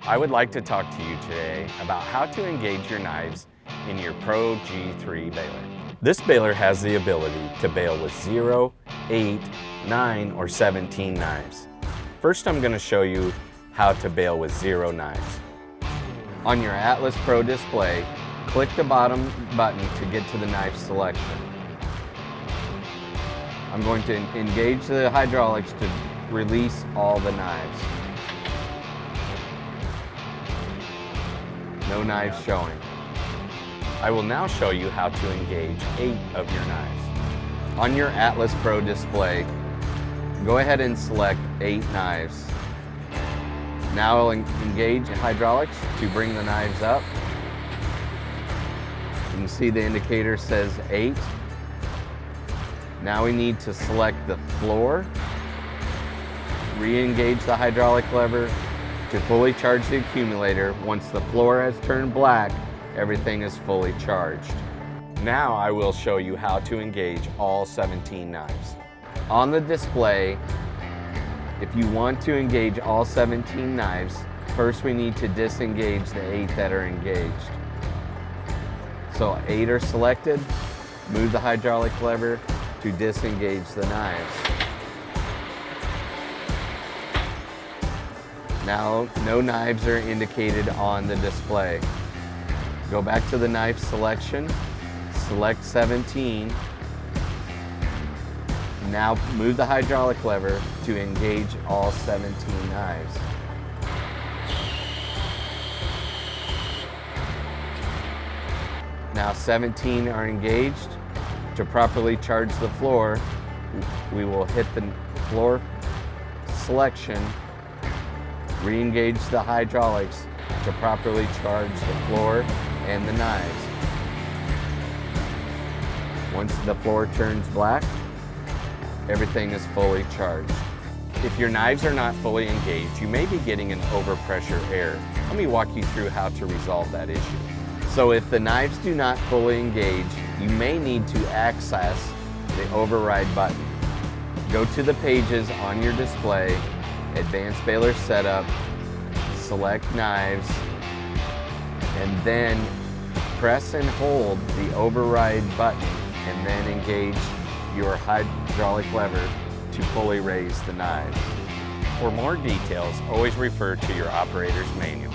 I would like to talk to you today about how to engage your knives in your Pro G3 baler. This baler has the ability to bale with 0, 8, 9, or 17 knives. First, I'm going to show you how to bale with 0 knives. On your Atlas Pro display, click the bottom button to get to the knife selection. I'm going to engage the hydraulics to release all the knives. No knives showing. I will now show you how to engage 8 of your knives. On your Atlas Pro display, go ahead and select 8 knives. Now I'll engage hydraulics to bring the knives up. You can see the indicator says 8. Now we need to select the floor, re-engage the hydraulic lever to fully charge the accumulator. Once the floor has turned black, everything is fully charged. Now I will show you how to engage all 17 knives. On the display, if you want to engage all 17 knives, first we need to disengage the 8 that are engaged. So 8 are selected, move the hydraulic lever to disengage the knives. Now, no knives are indicated on the display. Go back to the knife selection, select 17. Now move the hydraulic lever to engage all 17 knives. Now 17 are engaged. To properly charge the floor, we will hit the floor selection, re-engage the hydraulics to properly charge the floor and the knives. Once the floor turns black, everything is fully charged. If your knives are not fully engaged, you may be getting an overpressure error. Let me walk you through how to resolve that issue. So if the knives do not fully engage, you may need to access the override button. Go to the pages on your display, Advanced Baler Setup, select Knives, and then press and hold the override button and then engage your hydraulic lever to fully raise the knives. For more details, always refer to your operator's manual.